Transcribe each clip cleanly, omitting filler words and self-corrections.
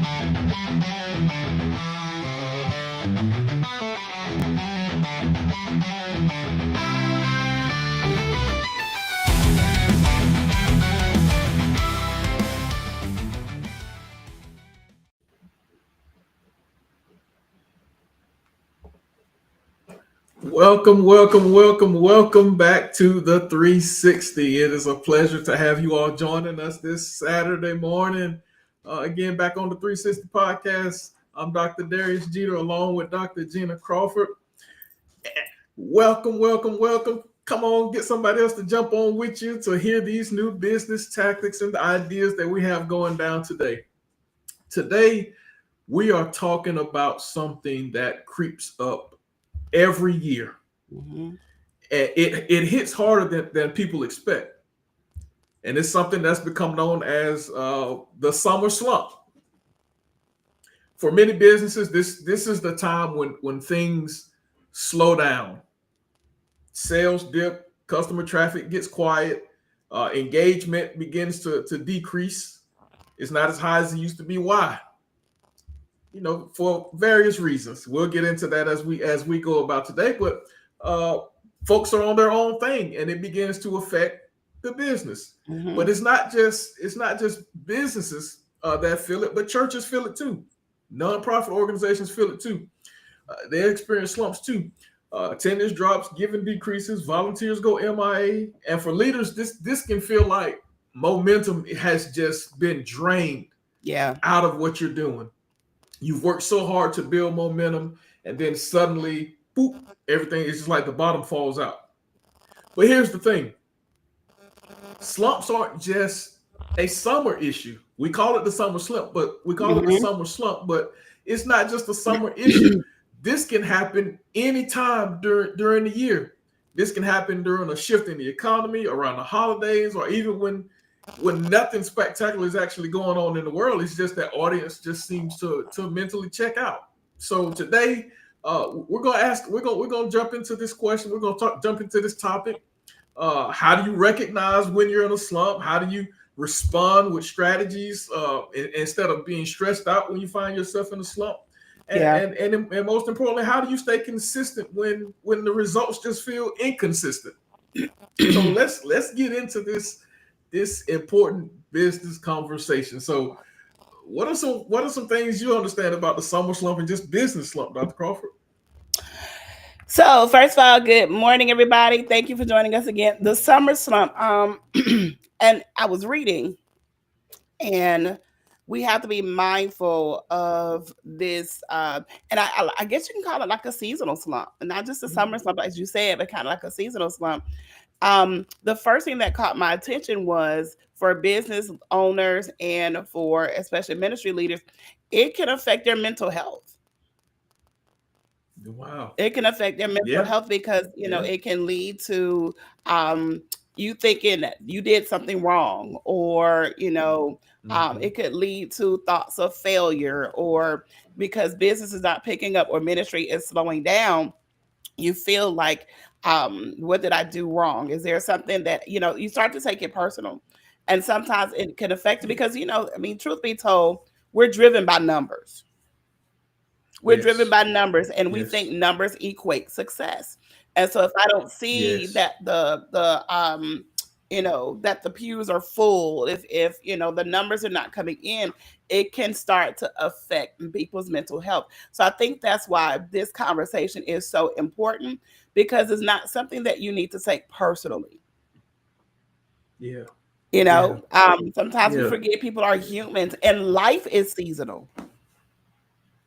Welcome back to the 360. It is a pleasure to have you all joining us this Saturday morning. Again, back on the 360 podcast. I'm Dr. Darrius Gena along with Dr. Gena Crawford. Welcome. Come on, get somebody else to jump on with you to hear these new business tactics and the ideas that we have going down today. Today, we are talking about something that creeps up every year. Mm-hmm. It hits harder than people expect. And it's something that's become known as the summer slump. For many businesses, this is the time when things slow down. Sales dip, customer traffic gets quiet, engagement begins to decrease. It's not as high as it used to be. Why? For various reasons. We'll get into that as we go about today. But folks are on their own thing, and it begins to affect the business. Mm-hmm. But it's not just businesses that feel it, but churches feel it too. Nonprofit organizations feel it too. They experience slumps too. Attendance drops, giving decreases, volunteers go MIA, and for leaders, this can feel like momentum has just been drained out of what you're doing. You've worked so hard to build momentum, and then suddenly, boop, everything is just like the bottom falls out. But here's the thing. Slumps aren't just a summer issue. We call it the summer slump, but it's not just a summer issue. This can happen anytime during the year. This can happen during a shift in the economy, around the holidays, or even when nothing spectacular is actually going on in the world. It's just that audience just seems to mentally check out. So today, we're gonna jump into this question. We're gonna jump into this topic. How do you recognize when you're in a slump? How do you respond with strategies instead of being stressed out when you find yourself in a slump? And most importantly, how do you stay consistent when the results just feel inconsistent? So let's get into this important business conversation. So what are some things you understand about the summer slump and just business slump, Dr. Crawford? So first of all, good morning, everybody. Thank you for joining us again. The summer slump. And I was reading, and we have to be mindful of this. And I guess you can call it like a seasonal slump, and not just a summer slump, as you said, but kind of like a seasonal slump. The first thing that caught my attention was for business owners and for especially ministry leaders, it can affect their mental health. Wow. It can affect their mental health because, it can lead to you thinking that you did something wrong, or, it could lead to thoughts of failure, or because business is not picking up or ministry is slowing down, you feel like, what did I do wrong? Is there something that, you start to take it personal, and sometimes it can affect it because, truth be told, we're driven by numbers. We're driven by numbers, and we think numbers equate success. And so if I don't see that that the pews are full, if the numbers are not coming in, it can start to affect people's mental health. So I think that's why this conversation is so important, because it's not something that you need to take personally. Sometimes we forget people are humans and life is seasonal.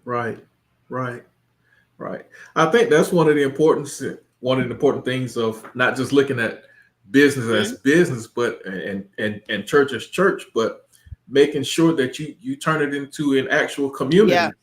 Right. I think that's one of the important things of not just looking at business as business, but and church as church, but making sure that you turn it into an actual community.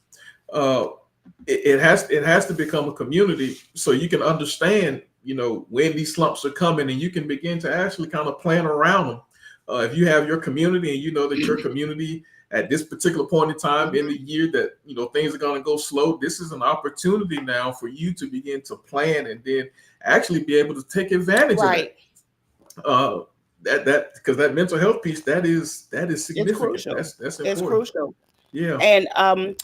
It has to become a community so you can understand, when these slumps are coming, and you can begin to actually kind of plan around them. If you have your community and you know that your community at this particular point in time in the year that, things are going to go slow, this is an opportunity now for you to begin to plan and then actually be able to take advantage of it. That because that mental health piece, that is significant. It's crucial. That's important. It's crucial. Yeah. And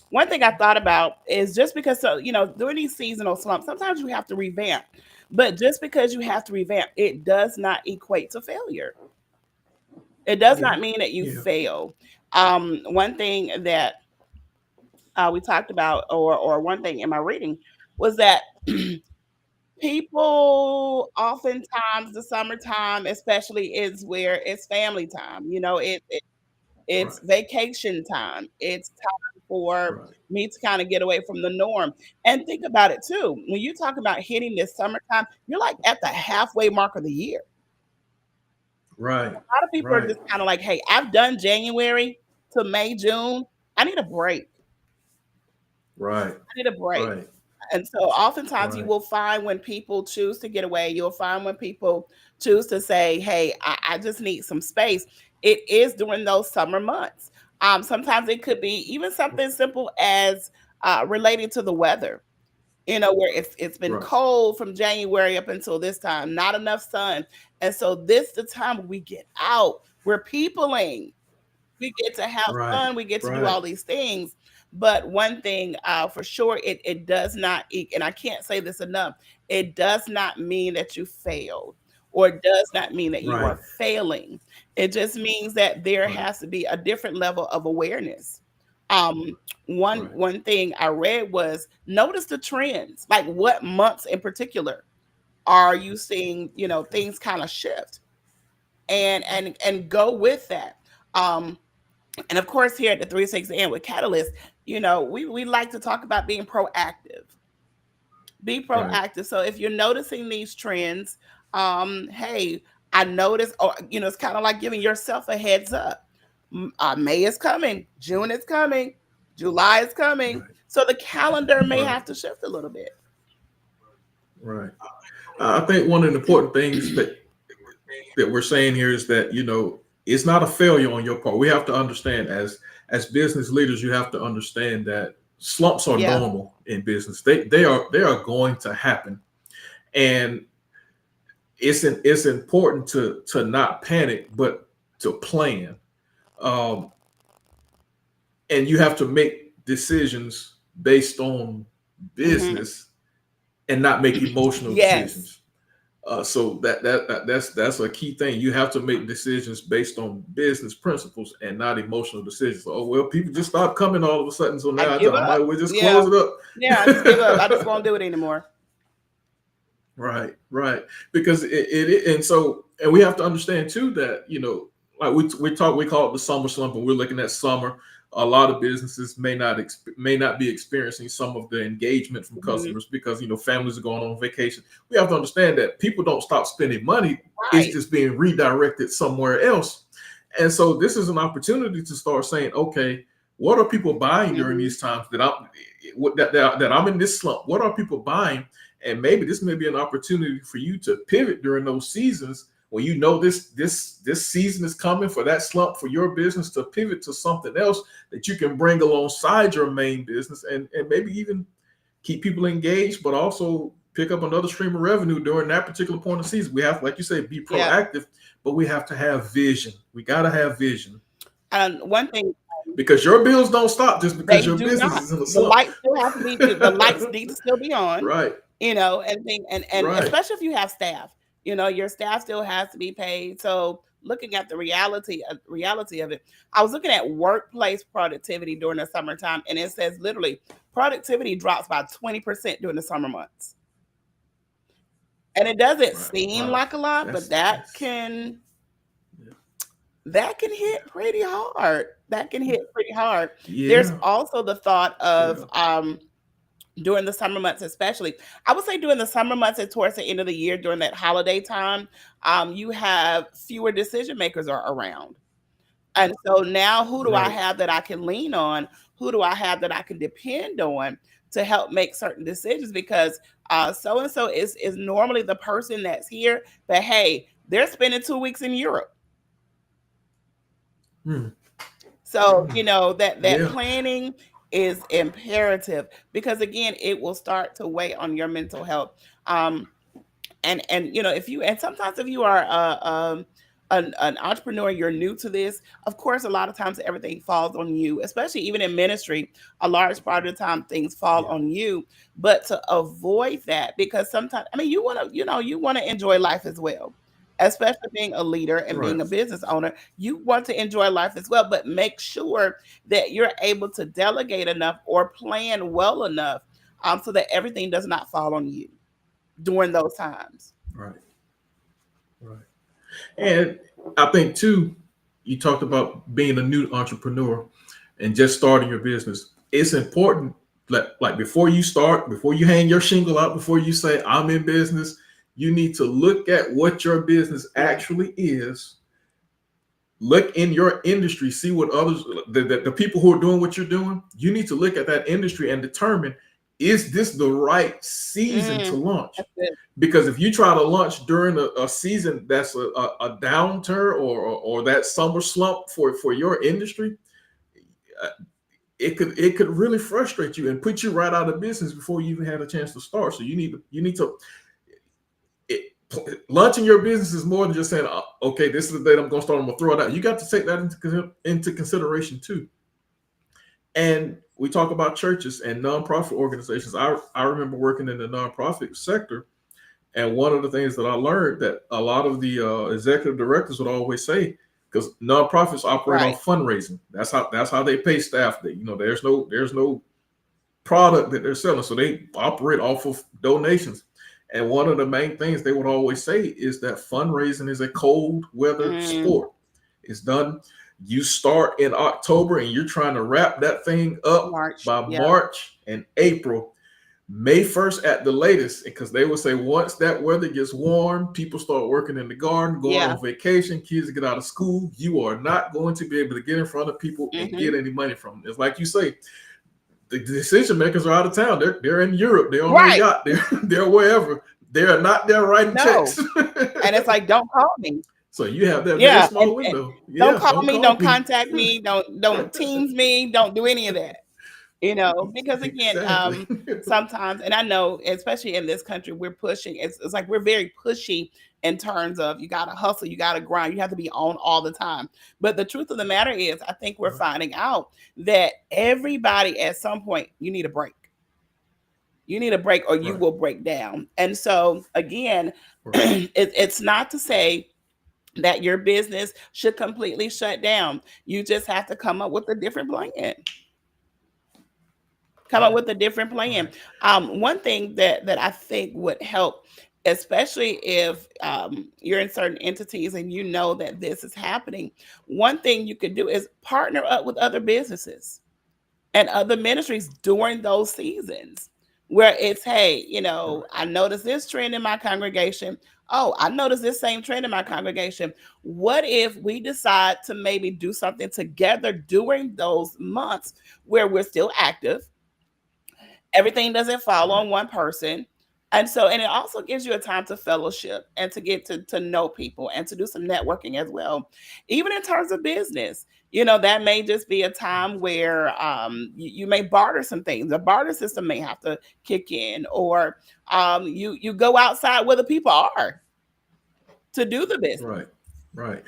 one thing I thought about is just because, so, during these seasonal slumps, sometimes you have to revamp. But just because you have to revamp, it does not equate to failure. It does Yeah. not mean that you Yeah. fail. One thing that we talked about, or one thing in my reading, was that people oftentimes the summertime, especially, is where it's family time. It's Right. vacation time. It's time for Right. me to kind of get away from the norm. And think about it too. When you talk about hitting this summertime, you're like at the halfway mark of the year. Right. A lot of people are Right. just kind of like, hey, I've done January to May, June. I need a break. Right. I need a break. Right. And so oftentimes you Right. will find when people choose to get away, you'll find when people choose to say, hey, I just need some space. It is during those summer months. Sometimes it could be even something simple as relating to the weather. Where it's been Right. cold from January up until this time, not enough sun. And so this the time when we get out. We're peopling, we get to have Right. fun, we get to do Right. all these things. But one thing for sure, it does not, and I can't say this enough, it does not mean that you failed, or it does not mean that you Right. are failing. It just means that there Right. has to be a different level of awareness. Um, one Right. one thing I read was notice the trends, like what months in particular are you seeing, Okay. things kind of shift, and go with that. Um, and of course, here at the 360 and with Catalyst, we like to talk about being proactive. Be Right. proactive. So if you're noticing these trends, hey, I noticed, or it's kind of like giving yourself a heads up. May is coming, June is coming, July is coming. Right. So the calendar may Right. have to shift a little bit. Right. I think one of the important things that we're saying here is that it's not a failure on your part. We have to understand, as business leaders, you have to understand that slumps are Yeah. normal in business. They are going to happen, and it's important to not panic, but to plan. Um, and you have to make decisions based on Hmm. business and not make emotional Yes. decisions. So that's a key thing. You have to make decisions based on business principles and not emotional decisions. Oh well, people just stop coming all of a sudden, so I now give I might up. well just Yeah. close it Yeah. I just give up. I just up. won't do it anymore. Right, right. Because and we have to understand too that like we call it the summer slump, and we're looking at summer. A lot of businesses may not be experiencing some of the engagement from Mhm. customers because families are going on vacation. We have to understand that people don't stop spending money; it's Right. just being redirected somewhere else. And so this is an opportunity to start saying, okay, what are people buying during Hmm. these times that I'm in this slump? What are people buying? And maybe this may be an opportunity for you to pivot during those seasons when this season is coming for that slump for your business, to pivot to something else that you can bring alongside your main business, and maybe even keep people engaged, but also pick up another stream of revenue during that particular point of season. We have, like you say, be Yeah. proactive, but we have to have vision. We got to have vision, And one thing, because your bills don't stop just because they your do business not. is in a The slump. lights still have to be. The lights need to still be on. Right, And right, especially if you have staff, your staff still has to be paid. So looking at the reality of it, I was looking at workplace productivity during the summertime, and it says literally productivity drops by 20% during the summer months. And it doesn't right. seem Wow, like a lot, but that that's can yeah, that can hit pretty hard. That can hit pretty hard. There's yeah, also the thought of yeah. during the summer months, especially, I would say during the summer months and towards the end of the year, during that holiday time, you have fewer decision makers are around. And so now, who do I Right, have that I can lean on? Who do I have that I can depend on to help make certain decisions? Because so and so is normally the person that's here, but hey, they're spending 2 weeks in Europe. mm, So, mm, that yeah, planning is imperative, because again, it will start to weigh on your mental health. Um, and if you, and sometimes if you are an entrepreneur, you're new to this, of course, a lot of times everything falls on you, especially even in ministry. A large part of the time, things fall Yeah. on you. But to avoid that, because sometimes, I mean, you want to enjoy life as well, especially being a leader and Right. being a business owner. You want to enjoy life as well, but make sure that you're able to delegate enough or plan well enough, so that everything does not fall on you during those times. Right. Right. And I think too, you talked about being a new entrepreneur and just starting your business. It's important, like before you start, before you hang your shingle out, before you say I'm in business, you need to look at what your business Yeah. actually is. Look in your industry, see what others, the people who are doing what you're doing. You need to look at that industry and determine, is this the right season to Mm, launch? that's good. Because if you try to launch during a season that's a downturn, or that summer slump for your industry, uh, it could really frustrate you and put you right out of business before you even had a chance to start. So you need to it, launching your business is more than just saying, okay, this is the date I'm going to start. I'm going to throw it out. You got to take that into consideration too. And we talk about churches and nonprofit organizations. I remember working in the nonprofit sector. And one of the things that I learned, that a lot of the executive directors would always say, because nonprofits operate Right. off fundraising. That's how they pay staff. There's no product that they're selling, so they operate off of donations. And one of the main things they would always say is that fundraising is a cold weather Mm, sport. It's done. You start in October and you're trying to wrap that thing up March. by Yeah. March and April. May 1st at the latest, because they would say once that weather gets warm, people start working in the garden, going Yeah. on vacation, kids get out of school. You are not going to be able to get in front of people and get Hmm. any money from them. It's like you say, the decision makers are out of town. They're in Europe. They're on their Right. yacht. They're wherever. They are not there writing No. checks. And it's like, don't call me. So you have that very Yeah. small And window. don't Yeah, call don't me, call don't me. contact me, don't teams me, don't do any of that. Because again, Exactly. sometimes, and I know, especially in this country, we're pushing, it's like we're very pushy in terms of, you got to hustle, you got to grind, you have to be on all the time. But the truth of the matter is, I think we're finding out that everybody at some point, you need a break. You need a break, or you Right. will break down. And so again, Right. it's not to say that your business should completely shut down. You just have to come up with a different plan. Come up Right. with a different plan. Right. One thing that I think would help, especially if you're in certain entities and you know that this is happening, one thing you could do is partner up with other businesses and other ministries during those seasons, where it's, hey, Right. I noticed this trend in my congregation. Oh, I noticed this same trend in my congregation. What if we decide to maybe do something together during those months where we're still active? Everything doesn't fall Right. on one person. And it also gives you a time to fellowship and to get to know people and to do some networking as well. Even in terms of business, that may just be a time where you may barter some things. The barter system may have to kick in, or you go outside where the people are to do the business. Right. Right.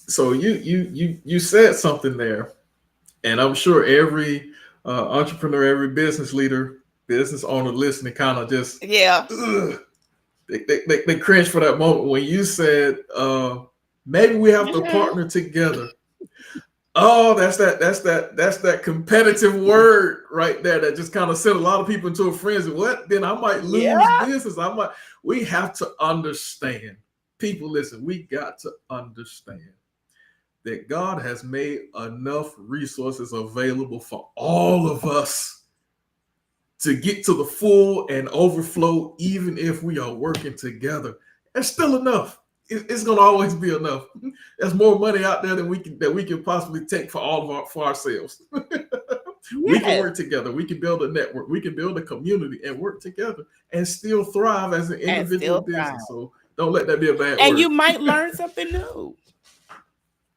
So you said something there, and I'm sure every entrepreneur, every business leader, business owner listening, kind of just, Yeah. ugh, they cringe for that moment when you said, maybe we have to Hmm. partner together. Oh, that's that competitive word right there that just kind of sent a lot of people into a frenzy. What? Then I might lose Yeah. business. I might. We have to understand. People, listen. We got to understand that God has made enough resources available for all of us to get to the full and overflow, even if we are working together. There's still enough. It's gonna always be enough. There's more money out there than we can possibly take for all of for ourselves. We can Yes. work together. We can build a network. We can build a community and work together and still thrive as an And individual still thrive. business. So don't let that be a bad And you word. might learn something new.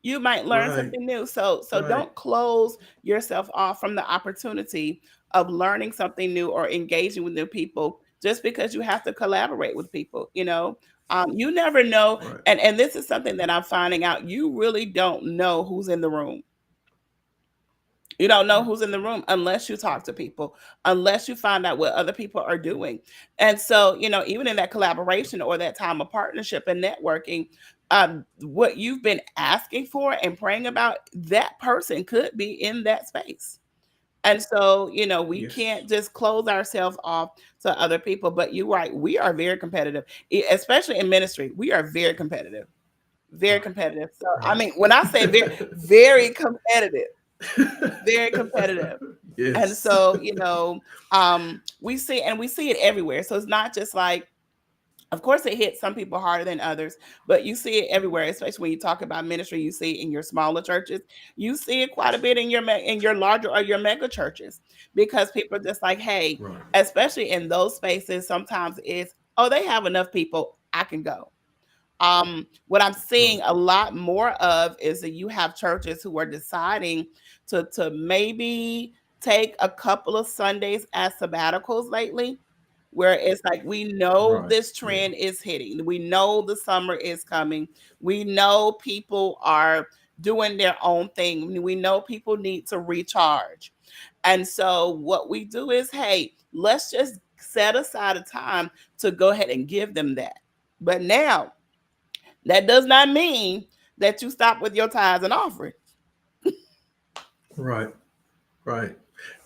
You might learn Right, something new. So right, don't close yourself off from the opportunity of learning something new or engaging with new people just because you have to collaborate with people. You never know. Right. And this is something that I'm finding out. You really don't know who's in the room. You don't know who's in the room unless you talk to people, unless you find out what other people are doing. And so, even in that collaboration or that time of partnership and networking, what you've been asking for and praying about, that person could be in that space. And so, we Yes. can't just close ourselves off to other people. But you're right, we are very competitive, especially in ministry. We are very competitive, very Right. competitive. So, I Right. mean, when I say very, very competitive, very competitive. And Yes. so, we see it everywhere. So it's not just like, of course, it hits some people harder than others, but you see it everywhere. Especially when you talk about ministry, you see it in your smaller churches. You see it quite a bit in your larger or your mega churches, because people are just like, hey, Right. especially in those spaces, sometimes it's, oh, they have enough people, I can go. What I'm seeing Right. a lot more of is that you have churches who are deciding to maybe take a couple of Sundays as sabbaticals lately, where it's like, we know Right. this Yeah. trend is hitting, we know the summer is coming, we know people are doing their own thing, we know people need to recharge. And so what we do is, hey, let's just set aside a time to go ahead and give them that. But now, that does not mean that you stop with your tithes and offering. Right. Right.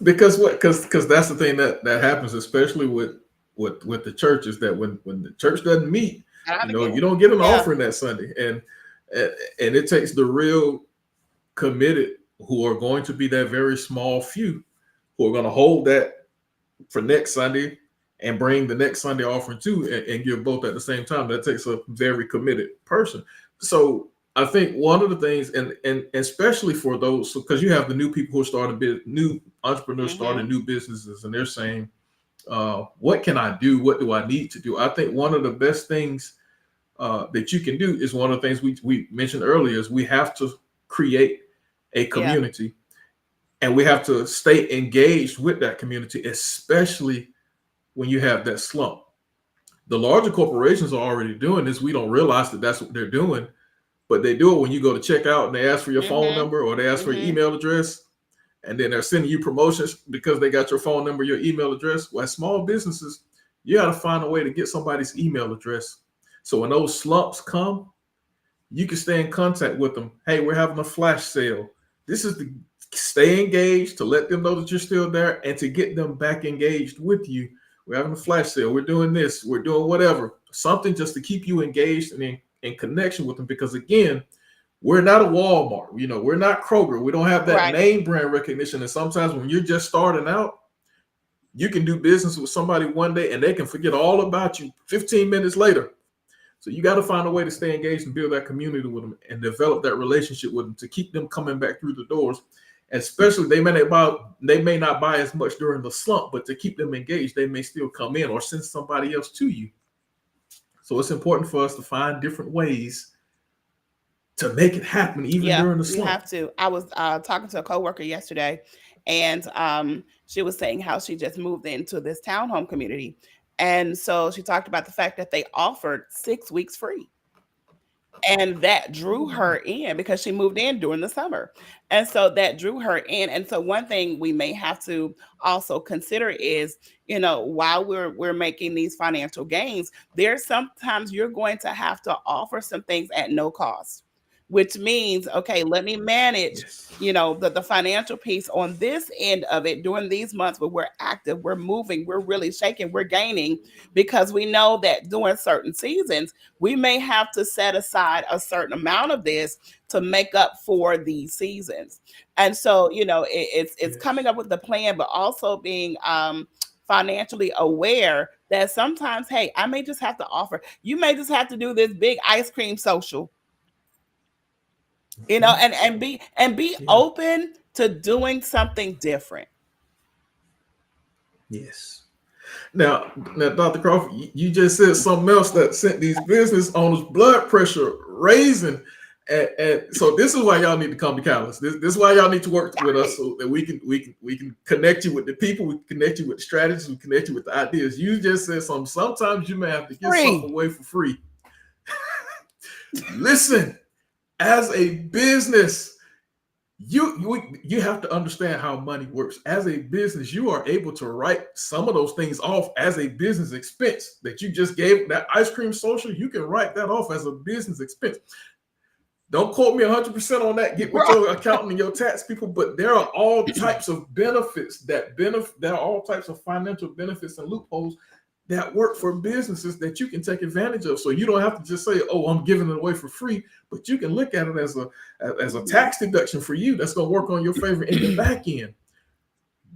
Because what? Because that's the thing that happens, especially with the churches, that when the church doesn't meet, Time you again. don't get an Yeah. offering that Sunday, and and it takes the real committed, who are going to be that very small few, who are going to hold that for next Sunday and bring the next Sunday offering too, and give both at the same time. That takes a very committed person. So I think one of the things, and especially for those, because you have the new people who are starting new entrepreneurs starting Mm-hmm. new businesses, and they're saying, "What can I do? What do I need to do?" I think one of the best things that you can do is one of the things we mentioned earlier, is we have to create a Yeah. community, and we have to stay engaged with that community, especially when you have that slump. The larger corporations are already doing this. We don't realize that that's what they're doing, but they do it when you go to check out and they ask for your phone Mm-hmm. number, or they ask for your Mm-hmm. email address, and then they're sending you promotions because they got your phone number, your email address. Well, as small businesses, you got to find a way to get somebody's email address. So when those slumps come, you can stay in contact with them. Hey, we're having a flash sale. This is to stay engaged, to let them know that you're still there, and to get them back engaged with you. We're having a flash sale. We're doing this. We're doing whatever. Something just to keep you engaged and in connection with them. Because again, we're not a Walmart. We're not Kroger. We don't have that Right. name brand recognition. And sometimes when you're just starting out, you can do business with somebody one day and they can forget all about you 15 minutes later. So you got to find a way to stay engaged and build that community with them and develop that relationship with them, to keep them coming back through the doors. Especially, they may not buy as much during the slump, but to keep them engaged, they may still come in or send somebody else to you. So it's important for us to find different ways to make it happen even Yeah, during the you slump. have to. I was talking to a coworker yesterday, and she was saying how she just moved into this townhome community. And so she talked about the fact that they offered 6 weeks free. And that Oh drew her wow. in because she moved in during the summer. And so that drew her in. And so one thing we may have to also consider is, while we're making these financial gains, there's sometimes you're going to have to offer some things at no cost, which means, okay, let me manage, Yes. the financial piece on this end of it during these months where we're active, we're moving, we're really shaking, we're gaining, because we know that during certain seasons, we may have to set aside a certain amount of this to make up for these seasons. And so, it's coming Yes. up with the plan, but also being financially aware that sometimes, hey, I may just have to offer. You may just have to do this big ice cream social, Mhm. and be Yeah. open to doing something different. Yes. Now, Dr. Crawford, you just said something else that sent these business owners' blood pressure raising. And so this is why y'all need to come to Catalyst. This is why y'all need to work with us, Right. so that we can connect you with the people, we can connect you with the strategies, we connect you with the ideas. You just said something. Sometimes you may have to get something Free. away for free. Listen, as a business, you have to understand how money works. As a business, you are able to write some of those things off as a business expense that you just gave. That ice cream social, you can write that off as a business expense. Don't quote me 100% on that. Get with Right. your accountant and your tax people. But there are all types of benefits that benefit. There are all types of financial benefits and loopholes that work for businesses that you can take advantage of. So you don't have to just say, "Oh, I'm giving it away for free," but you can look at it as a tax deduction for you. That's going to work on your favor in the back end.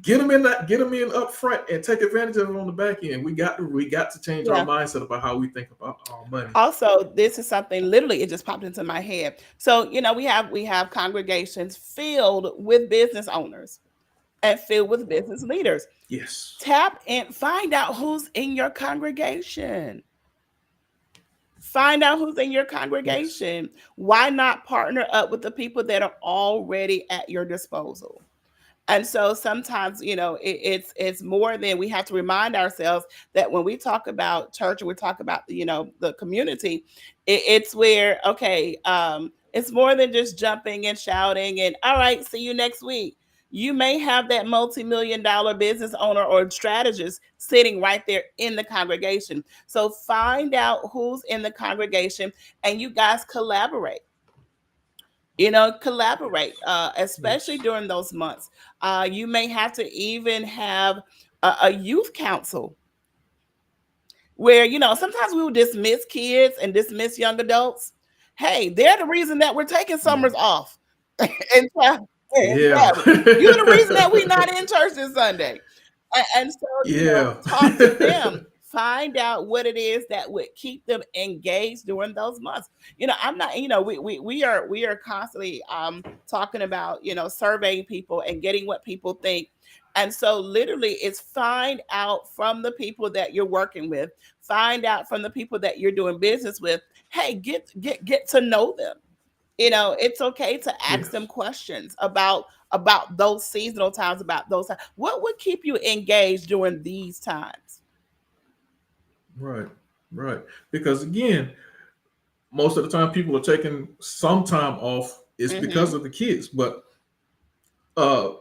Get them in up front and take advantage of it on the back end. We got to change our Yeah. mindset about how we think about our money. Also, this is something literally it just popped into my head. So, we have congregations filled with business owners and filled with business leaders. Yes. Tap and find out who's in your congregation. Find out who's in your Yes. congregation. Why not partner up with the people that are already at your disposal? And so sometimes, it's more than we have to remind ourselves that when we talk about church and we talk about, the community, it's where, okay, it's more than just jumping and shouting and all right, see you next week. You may have that multi-million-dollar business owner or strategist sitting right there in the congregation. So find out who's in the congregation and you guys collaborate. Collaborate, especially Yes. during those months. You may have to even have a youth council where, sometimes we will dismiss kids and dismiss young adults. Hey, they're the reason that we're taking Yeah. summers off and Yeah. travel. You're the reason that we're not in church this Sunday. And so, Yeah. talk to them. Find out what it is that would keep them engaged during those months. I'm not, we are constantly talking about, surveying people and getting what people think. And so literally it's find out from the people that you're working with, find out from the people that you're doing business with. Hey, get to know them. It's okay to ask them Yes. questions about those seasonal times, about those times. What would keep you engaged during these times? Right. Right. Because again, most of the time people are taking some time off is because Mm-hmm. of the kids, but uh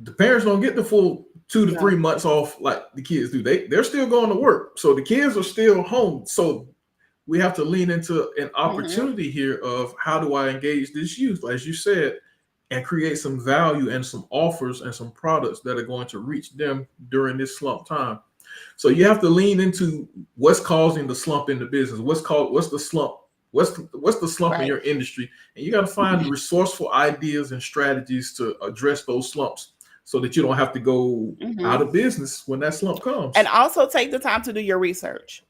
the parents don't get the full 2 to 3 months off like the kids do. They're still going to work, so the kids are still home. So we have to lean into an Mm-hmm. opportunity here of how do I engage this youth, as you said, and create some value and some offers and some products that are going to reach them during this slump time. So you have to lean into what's causing the slump in the business. What's the slump? What's the slump in Right. your industry? And you got to find resourceful ideas and strategies to address those slumps so that you don't have to go out Mm-hmm. of business when that slump And comes. also take the time to do your research.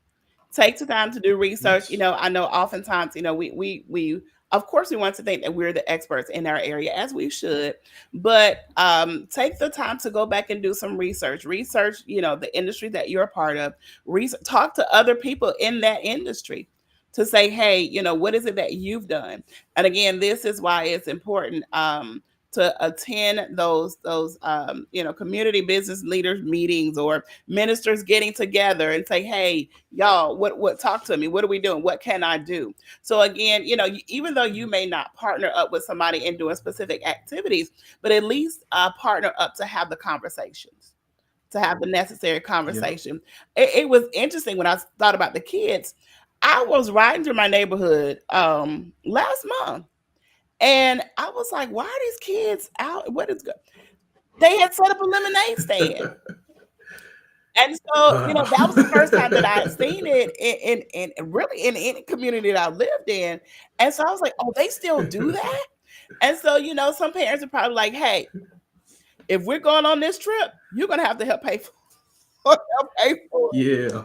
Take the time to do research. Yes. I know oftentimes, we of course we want to think that we're the experts in our area, as we should, but take the time to go back and do some research. Research, the industry that you're a part of. Talk to other people in that industry to say, hey, what is it that you've done? And again, this is why it's important to attend those community business leaders meetings or ministers getting together and say, hey, y'all, what talk to me, what are we doing, what can I do? So again, even though you may not partner up with somebody in doing specific activities, but at least partner up to have the conversations, to have the necessary Yeah. conversation. It was interesting when I thought about the kids. I was riding through my neighborhood last month, and I was like, why are these kids out? What is good? They had set up a lemonade stand. And so, that was the first time that I had seen it in really in any community that I lived in. And so I was like, oh, they still do that? And so, some parents are probably like, hey, if we're going on this trip, you're gonna have to help pay for help pay for it. Yeah.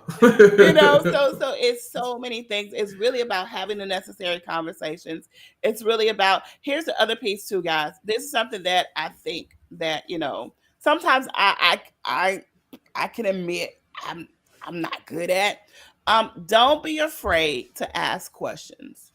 So it's so many things. It's really about having the necessary conversations. It's really about, here's the other piece too, guys. This is something that I think that, sometimes I can admit I'm not good at. Don't be afraid to ask questions.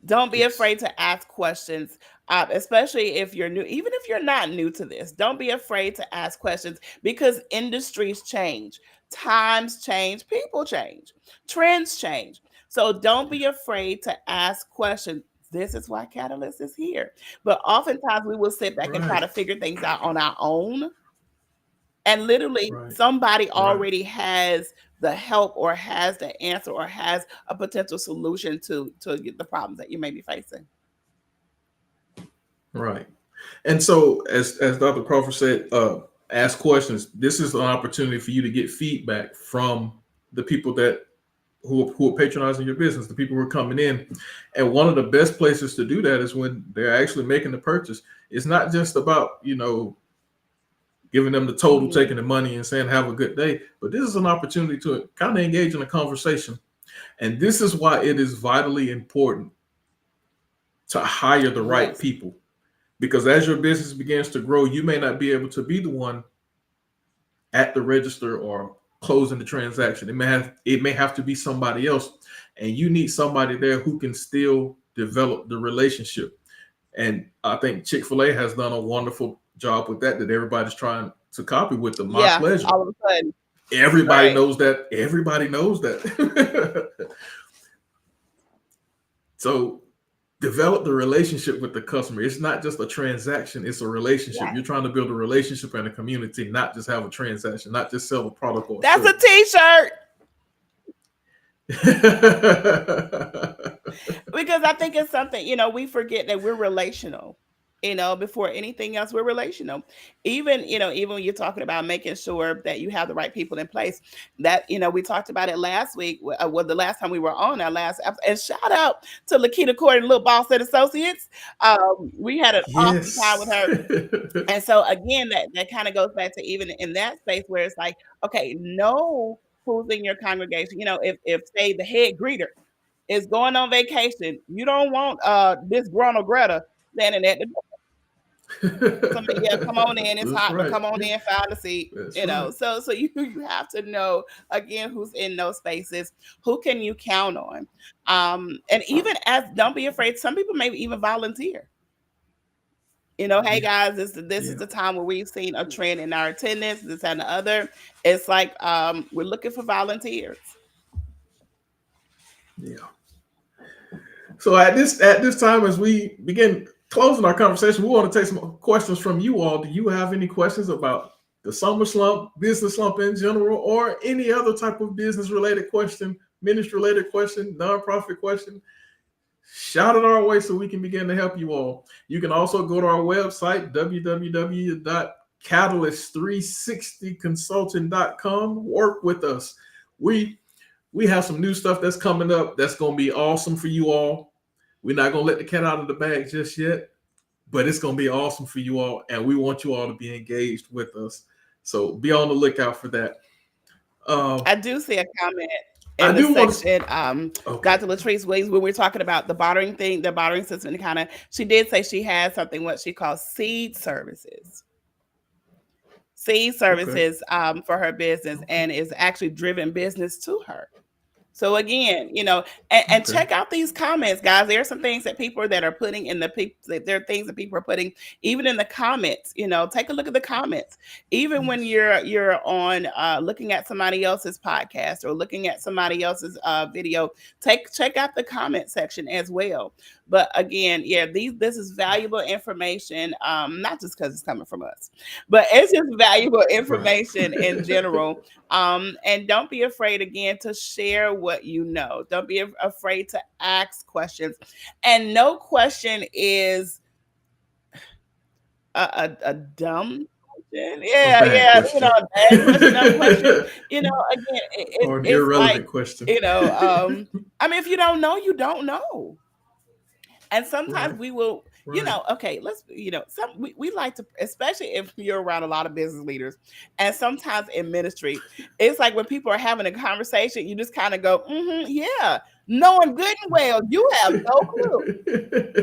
Don't be Yes. afraid to ask questions, especially if you're new. Even if you're not new to this, don't be afraid to ask questions because industries change, times change, people change, trends change. So don't be afraid to ask questions. This is why Catalyst is here. But oftentimes we will sit back and try to figure things out on our own. And literally, somebody already has the help or has the answer or has a potential solution to the problems that you may be facing. Right. And so, as Dr. Crawford said, ask questions. This is an opportunity for you to get feedback from the people who are patronizing your business, the people who are coming in. And one of the best places to do that is when they're actually making the purchase. It's not just about, giving them the total, taking the money and saying, have a good day. But this is an opportunity to kind of engage in a conversation. And this is why it is vitally important to hire the right people. Because as your business begins to grow, you may not be able to be the one at the register or closing the transaction. It may have to be somebody else. And you need somebody there who can still develop the relationship. And I think Chick-fil-A has done a wonderful job with that everybody's trying to copy with them. My pleasure. All of a sudden. Everybody knows that. Everybody knows that. So develop the relationship with the customer. It's not just a transaction, it's a relationship. You're trying to build a relationship and a community, not just have a transaction, not just sell a product or That's a t-shirt. Because I think it's something, we forget that we're relational. Before anything else, we're relational. Even when you're talking about making sure that you have the right people in place, that, we talked about it last week, the last time we were on our last episode. And shout out to Lakita Court and Little Boss and Associates. We had an awesome time with her. And so again, that kind of goes back to even in that space where it's like, okay, know who's in your congregation. If say the head greeter is going on vacation, you don't want this Greta Greta standing at the door. Somebody, come on in. It's hot, but come on in, find a seat. So you have to know again who's in those spaces, who can you count on, and even don't be afraid. Some people may even volunteer. Hey guys, this is the time where we've seen a trend in our attendance, this and the other. It's like we're looking for volunteers. Yeah. So at this time, as we begin closing our conversation, we want to take some questions from you all. Do you have any questions about the summer slump, business slump in general, or any other type of business-related question, ministry-related question, nonprofit question? Shout it our way so we can begin to help you all. You can also go to our website, www.catalyst360consulting.com. Work with us. We have some new stuff that's coming up that's going to be awesome for you all. We're not going to let the cat out of the bag just yet, but it's going to be awesome for you all, and we want you all to be engaged with us. So be on the lookout for that. I do see a comment in the section. Dr. Latrice Williams, when we're talking about the bartering thing, the bartering system, she did say she has something what she calls seed services. Seed services for her business, and is actually driven business to her. So again, and check out these comments, guys. There are some things that people that are putting in there are things that people are putting even in the comments. Take a look at the comments. Even when you're on looking at somebody else's podcast or looking at somebody else's video, check out the comment section as well. But again, this is valuable information, not just because it's coming from us, but it's just valuable information in general. And don't be afraid, again, to share what you know. Don't be afraid to ask questions. And no question is a dumb question. A bad question, dumb question. Again, or an irrelevant question. I mean, if you don't know, you don't know. And sometimes we will, okay, let's, we like to, especially if you're around a lot of business leaders, and sometimes in ministry, it's like when people are having a conversation, you just kind of go, knowing good and well, you have no clue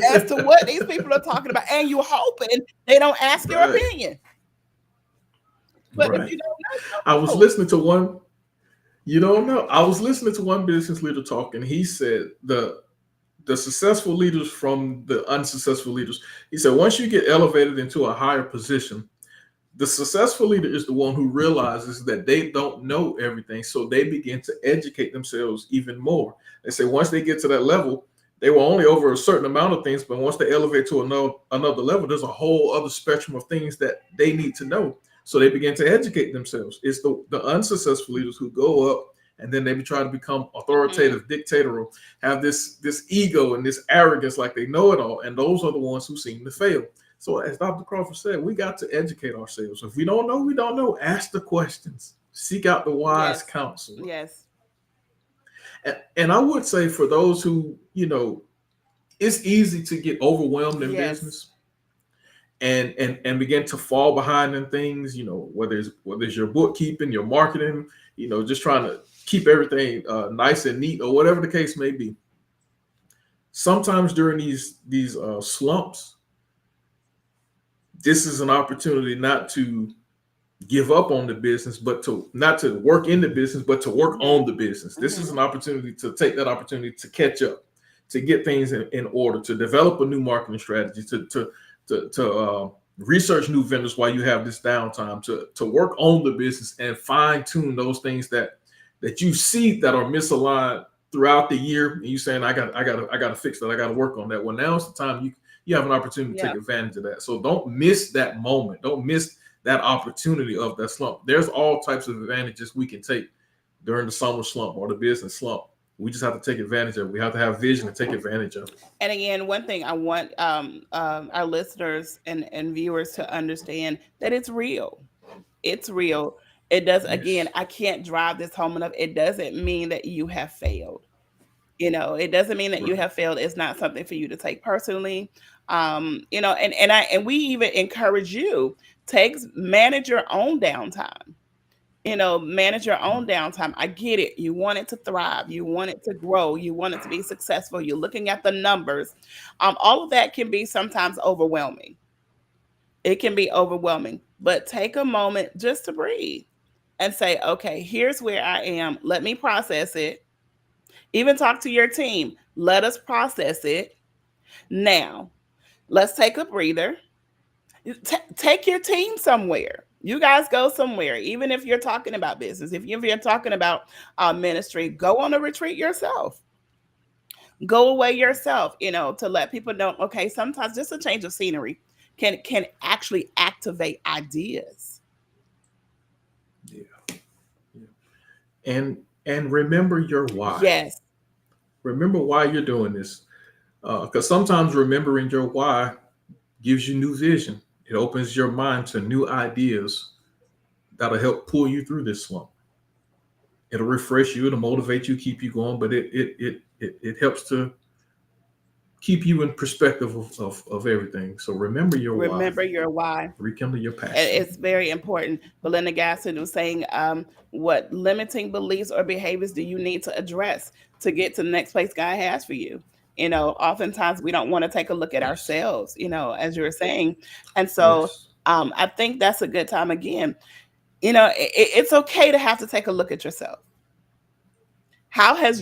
as to what these people are talking about, and you're hoping they don't ask your opinion. But if you don't know, I was listening to one, I was listening to one business leader talk, and he said the successful leaders from the unsuccessful leaders. He said, once you get elevated into a higher position, The successful leader is the one who realizes that they don't know everything, so they begin to educate themselves even more. They say once they get to that level, they were only over a certain amount of things, but once they elevate to another level, there's a whole other spectrum of things that they need to know. So they begin to educate themselves. It's the unsuccessful leaders who go up and then they try to become authoritative, dictator, or have this ego and this arrogance like they know it all. And those are the ones who seem to fail. So as Dr. Crawford said, we got to educate ourselves. If we don't know, we don't know. Ask the questions. Seek out the wise counsel. Yes. And I would say for those who, it's easy to get overwhelmed in Yes. business and begin to fall behind in things, whether it's your bookkeeping, your marketing, just trying to keep everything nice and neat or whatever the case may be. Sometimes during these slumps, this is an opportunity not to give up on the business, but not to work in the business, but to work on the business. This is an opportunity to take that opportunity to catch up, to get things in order, to develop a new marketing strategy, to research new vendors while you have this downtime, to work on the business and fine tune those things that you see that are misaligned throughout the year. And you saying, I got to fix that. I got to work on that. Well, now's the time you have an opportunity to take advantage of that. So don't miss that moment. Don't miss that opportunity of that slump. There's all types of advantages we can take during the summer slump or the business slump. We just have to take advantage of it. We have to have vision and take advantage of it. And again, one thing I want our listeners and viewers to understand that it's real. It's real. It does. Again, I can't drive this home enough. It doesn't mean that you have failed. It doesn't mean that you have failed. It's not something for you to take personally. And we even encourage you, manage your own downtime. Manage your own downtime. I get it. You want it to thrive. You want it to grow. You want it to be successful. You're looking at the numbers. All of that can be sometimes overwhelming. It can be overwhelming, but take a moment just to breathe and say, okay, here's where I am. Let me process it. Even talk to your team. Let us process it. Now, let's take a breather. Take your team somewhere. You guys go somewhere. Even if you're talking about business, if you're talking about ministry, go on a retreat yourself. Go away yourself, to let people know, okay, sometimes just a change of scenery can actually activate ideas. And remember your why. Yes. Remember why you're doing this. Because sometimes remembering your why gives you new vision. It opens your mind to new ideas that'll help pull you through this slump. It'll refresh you, it'll motivate you, keep you going, but it helps to keep you in perspective of everything. So remember your why. Remember your why. Rekindle your passion. It's very important. Belinda Gaston was saying, what limiting beliefs or behaviors do you need to address to get to the next place God has for you? Oftentimes we don't want to take a look at ourselves, as you were saying. And so I think that's a good time again. It's okay to have to take a look at yourself. How have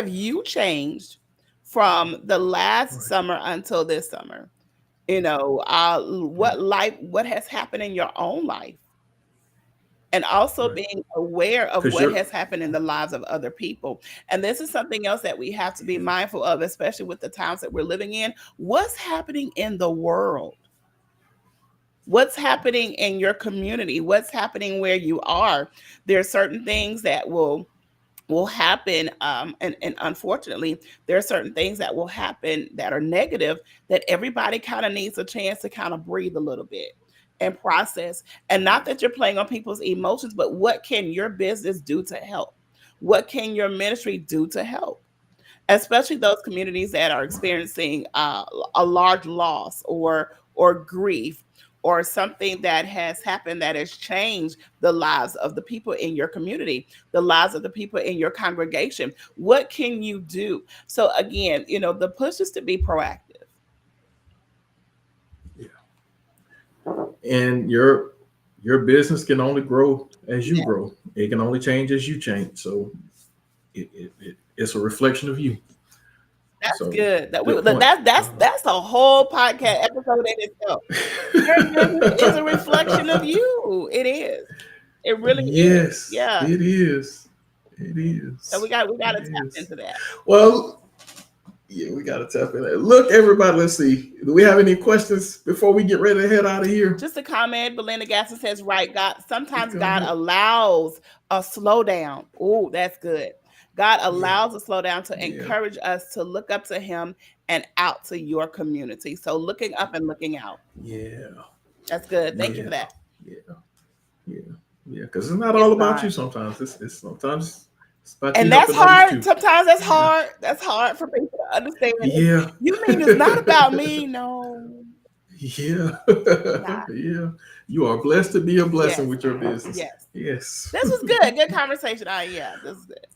you changed from the last summer until this summer? What has happened in your own life? And also being aware of what has happened in the lives of other people. And this is something else that we have to be mindful of, especially with the times that we're living in. What's happening in the world? What's happening in your community? What's happening where you are? There are certain things that will happen, and unfortunately there are certain things that will happen that are negative, that everybody kind of needs a chance to kind of breathe a little bit and process. And not that you're playing on people's emotions, but what can your business do to help? What can your ministry do to help? Especially those communities that are experiencing a large loss or grief, or something that has happened that has changed the lives of the people in your community, the lives of the people in your congregation. What can you do? So again, the push is to be proactive. Yeah. And your business can only grow as you grow. It can only change as you change. So it's a reflection of you. That's So, good. good point. That's a whole podcast episode in itself. Your business is a reflection of you. It is. It really is. Yes, Yeah. it is. It is. So we got to It tap is. into that. Well, yeah, we got to tap into that. Look, everybody, let's see. Do we have any questions before we get ready to head out of here? Just a comment. Belinda Gasson says, right, sometimes Go God ahead. allows a slowdown. Oh, that's good. God allows a slowdown to encourage us to look up to him and out to your community. So looking up and looking out. Yeah. That's good. Thank you for that. Yeah. Because it's not all about you sometimes. It's sometimes it's about you. And that's hard. Sometimes that's hard. That's hard for people to understand. Yeah. You mean it's not about me? No. Yeah. Yeah. You are blessed to be a blessing with your business. Yes. This was good. Good conversation. Yeah, this is good.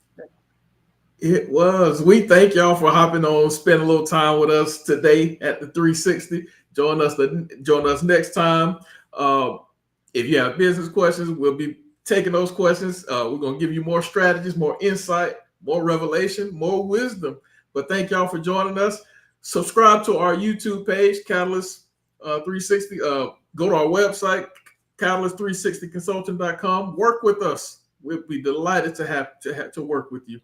It was. We thank y'all for hopping on, spend a little time with us today at the 360. Join us next time. If you have business questions, we'll be taking those questions. We're going to give you more strategies, more insight, more revelation, more wisdom. But thank y'all for joining us. Subscribe to our YouTube page, Catalyst 360. Go to our website, catalyst360consulting.com. Work with us. We'll be delighted to have to work with you.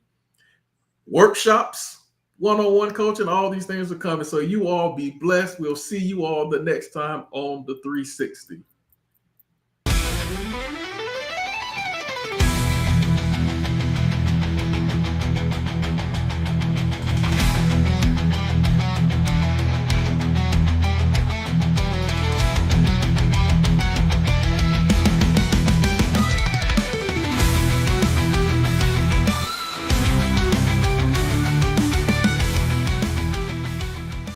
Workshops, one-on-one coaching, all these things are coming. So you all be blessed. We'll see you all the next time on the 360.